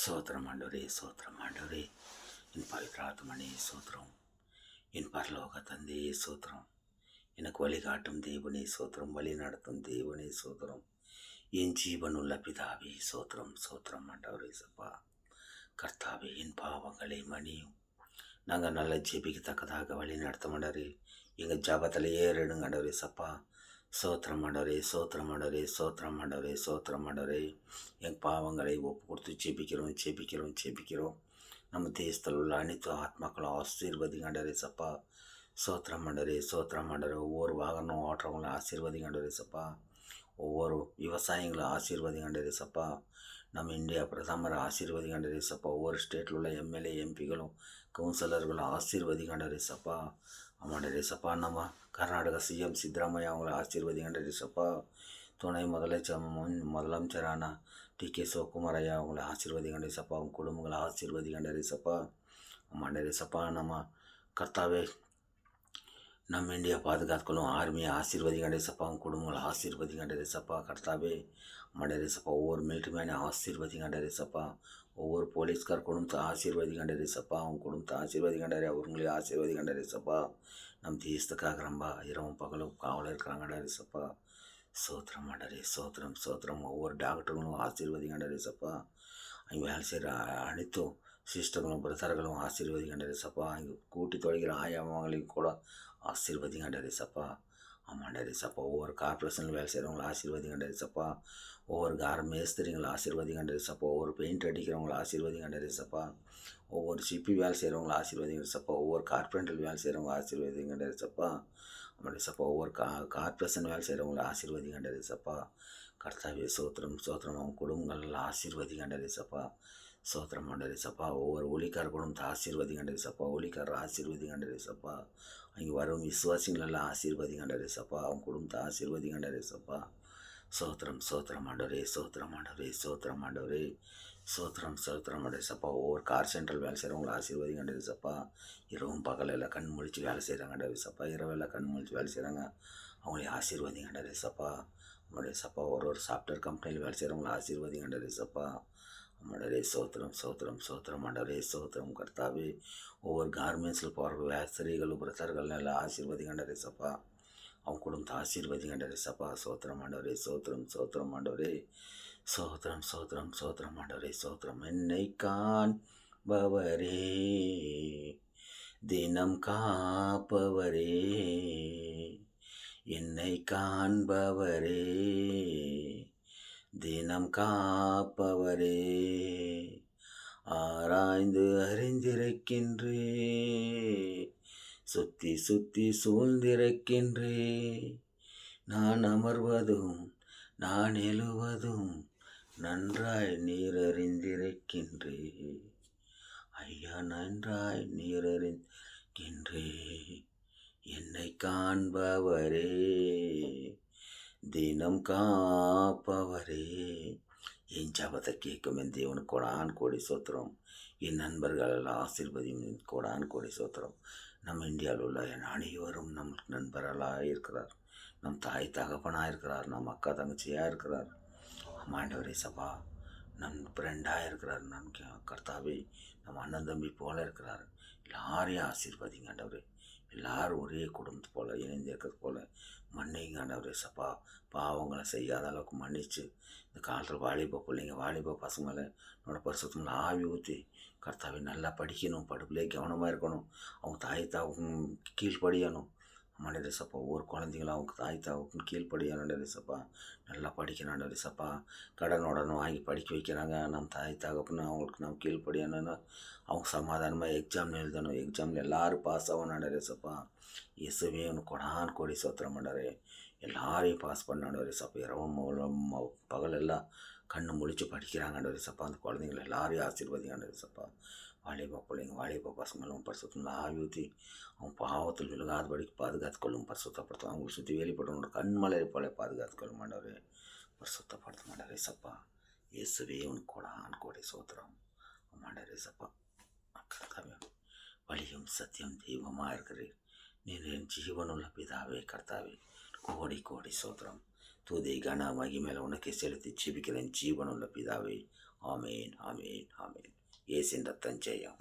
சோத்திரம் ஆண்டவரே, சோத்திரம் ஆண்டவரே. என் பவித்ராத்மனே சோத்திரம். என் பரலோக தந்தையே சோத்திரம். எனக்கு வழிகாட்டும் தேவனே சோத்திரம். வழி நடத்தும் தேவனே சோத்திரம். என் ஜீவனுள்ள பிதாவே சோத்திரம். சோத்திரம் ஆண்டவரே சப்பா. கர்த்தாவே, என் பாவங்களை மன்னியும். நாங்கள் நல்லா ஜெபிக்கத்தக்கதாக வழி நடத்த மாட்டாரு. எங்கள் ஜபத்தில் ஏறிடுங்க ஆண்டவரே சப்பா. சோத்திரம் ஆண்டவரே, சோத்திரம் ஆண்டவரே, சோத்திரம் ஆண்டவரே, சோத்திரம் ஆண்டவரே. என் பாவங்களை ஒப்பு கொடுத்து ஜெபிக்கிறோம். நம்ம தேசத்தில் உள்ள அனைத்து ஆத்மாக்களும் ஆசீர்வதிங்க ஆண்டவரே சப்பா. சோத்திரம் ஆண்டவரே, சோத்திரம் ஆண்டவரே. ஒவ்வொரு வாகனம் ஓட்டுறவங்களும் ஆசீர்வதிங்க ஆண்டவரே சப்பா. ஒவ்வொரு விவசாயிகளும் ஆசீர்வதிங்க ஆண்டவரே சப்பா. நம்ம இந்தியா பிரதமர் ஆசீர்வதிங்க ஆண்டவரே சப்பா. ஒவ்வொரு ஸ்டேட்டில் உள்ள எம்எல்ஏ எம்பிகளும் கவுன்சிலர்களும் ஆசீர்வதிங்க ஆண்டவரே சப்பா. ஆமாண்டரே சப்பா. நம்ம கர்நாடக சிஎம் சித்தராமையா அவங்கள ஆசீர்வதிங்கண்டரே சப்பா. துணை முதலமைச்சரான டி.கே. சிவகுமார் ஐயா அவங்கள ஆசீர்வதிங்கண்டே சப்பா. அவங்க குடும்பங்களை ஆசீர்வதிங்கண்டரே சப்பா. ஆமாண்டரே சப்பா. நம்ம கர்த்தாவே, நம்ம இந்தியா பாதுகாத்துக்கணும். ஆர்மியை ஆசீர்வதிங்கண்டே சப்பா. அவங்க குடும்பங்களை ஆசீர்வதிங்கண்டரே சப்பா. கர்த்தாவே, ஆமாண்டரே சப்பா. ஒவ்வொரு மிலிட்ரி மேனை ஆசீர்வதிங்கண்டரே சப்பா. ஒவ்வொரு போலீஸ்கார் குடும்பத்தை ஆசீர்வதிங்கண்டரே சப்பா. அவங்க குடும்பத்தை ஆசீர்வதிங்கண்டரே, அவங்களையும் ஆசீர்வதிங்கண்டரே சப்பா. நம்ம தேசத்துக்காக ரொம்ப இரவும் பகலும் காவலாக இருக்கிறாங்கண்டரே சப்பா. சோத்திரம் ஆண்டரே, சோத்திரம் சோத்திரம். ஒவ்வொரு டாக்டர்களும் ஆசீர்வதிங்கண்டரே சப்பா. அவங்க வேலை செய்கிற அனைத்தும் சிஸ்டர்களும் பிரதர்களும் ஆசீர்வதிங்கண்டரே சப்பா. இங்கே கூட்டி தொலைகிற ஆயாமங்களையும் கூட ஆசீர்வதிங்கண்டரே சப்பா. ஆமாண்டரே சப்பா. ஒவ்வொரு கார்பரேஷனில் வேலை செய்கிறவங்களை ஆசீர்வதிங்கண்டரே சப்பா. ஒவ்வொரு மேஸ்திரிங்களை ஆசீர்வதிங்கண்டரே சப்பா. ஒவ்வொரு பெயிண்ட் அடிக்கிறவங்களை ஆசீர்வதிங்கண்டரே சப்பா. ஒவ்வொரு சிப்பி வேலை செய்கிறவங்களை ஆசீர்வதிங்கண்டரே சப்பா. ஒவ்வொரு கார்பெண்டர் வேலை செய்கிறவங்க ஆசீர்வதிங்கண்டரே சப்பா. ஆமாண்டே சப்பா. ஒவ்வொரு கார்பரேஷன் வேலை செய்கிறவங்களை ஆசீர்வதிங்கண்டரே சப்பா. கர்த்தாவே, சோத்திரம் சோத்திரம். அவங்க குடும்பங்கள் ஆசீர்வதிங்கண்டரே சப்பா. சோத்திரம் ஆண்டரே சப்பா. ஒவ்வொரு ஒலிக்கார குடும்பத்தை ஆசீர்வதிங்கண்டரே சப்பா. ஒலிக்காரர் ஆசீர்வதிங்கண்டரே சப்பா. அங்கே வரும் விசுவாசிகளெல்லாம் ஆசீர்வதிங்கண்டரே சப்பா. அவங்க குடும்பத்தை ஆசீர்வதிங்கண்டரே சப்பா. சோத்திரம் சோத்திரம் ஆண்டவரே, சோத்திரம் ஆண்டவரே, சோத்திரம் ஆண்டவரே, சோத்திரம் சோத்திரம் ஆண்டவரே சப்பா. ஒவ்வொரு கார் சென்டரில் வேலை செய்கிறவங்களை ஆசீர்வதிங்கண்டரே சப்பா. இரவும் பகலெல்லாம் கண் முழிச்சு வேலை செய்கிறாங்கண்டரே சப்பா. இரவெல்லாம் கண் முழிச்சு வேலை செய்கிறாங்க, அவங்களே ஆசீர்வதிங்கண்டரே சப்பா. நம்மளுடைய சப்பா. ஒரு சாஃப்ட்வேர் கம்பெனியில் வேலை செய்கிறவங்களை ஆசீர்வதிங்கண்டரே சப்பா. ஆமாண்டரே சோத்திரம் சோத்திரம் சோத்திரம் ஆண்டவரே, சோத்திரம் கர்த்தாவே. ஒவ்வொரு கார்மெண்ட்ஸில் போகிற வேஸ்திரிகளும் பிரதர்கள் எல்லாம் ஆசீர்வதிங்கண்டரே சப்பா. அவங்க குடும்பத்தை ஆசீர்வதிங்கண்டரே சப்பா. சோத்திரம் ஆண்டவரே, சோத்திரம் சோத்திரம் ஆண்டவரே, சோத்திரம் சோத்திரம் சோத்திரம் ஆண்டவரே, சோத்திரம். என்னை காண்பவரே, தினம் காப்பவரே, என்னை காண்பவரே, தினம் காப்பவரே, ஆராய்ந்து அறிந்திருக்கின்றே, சுத்தி சுத்தி சூழ்ந்திருக்கின்றே, நான் அமர்வதும் நான் எழுவதும் நன்றாய் நீர் அறிந்திருக்கின்றே, ஐயா நன்றாய் நீர் அறிந்திருக்கின்றே, என்னை காண்பவரே, தினம் காப்பவரே. என் ஜபத்தை கேட்கும் என் தேவனுக்கு கோடான் சோத்திரம். என் நண்பர்கள் ஆசீர்வதியும் கோடான் சோத்திரம். நம்ம இந்தியாவில் உள்ள என் அனைவரும் நமக்கு நண்பர்களாக இருக்கிறார். நம் தாய் தகப்பனாக இருக்கிறார். நம் அக்கா தங்கச்சியாக இருக்கிறார். ஆண்டவரே சபா. நம் ஃப்ரெண்டாக இருக்கிறார். நம் கர்த்தாவே, நம்ம அண்ணன் தம்பி போல இருக்கிறார். எல்லாரையும் ஆசீர்வதிங்க ஆண்டவரே. எல்லாரும் ஒரே குடும்பத்து போல் இணைந்து இருக்கிறது போல் மன்னிங்க ஆண்டவரே சப்பா. பாவங்களை செய்யாத அளவுக்கு மன்னிச்சு இந்த காலத்தில் வாலிப பிள்ளைங்க வாலிப பசங்களை என்னோட பரிசுத்தமில் ஆவி ஊற்றி கர்த்தாவை நல்லா படிக்கணும். படிப்புலேயே கவனமாக இருக்கணும். அவங்க தாய் தாவுக்கும் கீழ்ப்படியணும். ஆமாண்டே சப்பா. ஒவ்வொரு குழந்தைங்களும் அவங்க தாய் தாவுக்கும் கீழ்ப்படியணுண்டே சப்பா. நல்லா படிக்கணுண்டே சப்பா. கடன் உடனே வாங்கி படிக்க வைக்கிறாங்க. நம்ம தாய் தாகப்புன்னு அவங்களுக்கு நம்ம கீழ்ப்படியணும்னு அவங்க சமாதானமாக எக்ஸாம் எழுதணும். எக்ஸாமில் எல்லோரும் பாஸ் ஆகணுண்டே சப்பா. இயேசுவே உனக்கு கோடி சோத்திரம் பண்ணாரே. எல்லாரையும் பாஸ் பண்ணாண்டே சப்பா. இரவும் பகல் எல்லாம் கண்ணு முழிச்சு படிக்கிறாங்கண்டே சப்பா. அந்த குழந்தைங்களை எல்லாரையும் ஆசீர்வதிங்கண்டே சப்பா. வாலிப பிள்ளைங்க வாலிப பசங்களும் பரிசுத்தம் ஆவி ஊற்றி அவங்க பாவத்தில் விழுகாதபடிக்கு பாதுகாத்துக்கொள்ளும். பரிசுத்தப்படுத்தும். அவங்களை சுற்றி வெளிப்படணும். கண்மலை போல பாதுகாத்துக்கொள்ளும் மாண்டவரே. பரிசுத்தப்படுத்த மாண்டவரே சப்பா. இயேசுவே உனக்கு கோடி சோத்திரம் மாண்டவரே சப்பா. கர்த்தாவே, வழியும் சத்தியம் தெய்வமாக இருக்கிறீர். நீர் என் ஜீவனுள்ள பிதாவே கர்த்தாவே. கோடி சோத்திரம். துதி கன மகிமையில உனக்கே செலுத்தி ஜீவிக்கிறேன் ஜீவனுள்ள பிதாவே. ஆமேன், ஆமேன், ஆமேன். இயேசுவின் ரத்தம் ஜெயம்.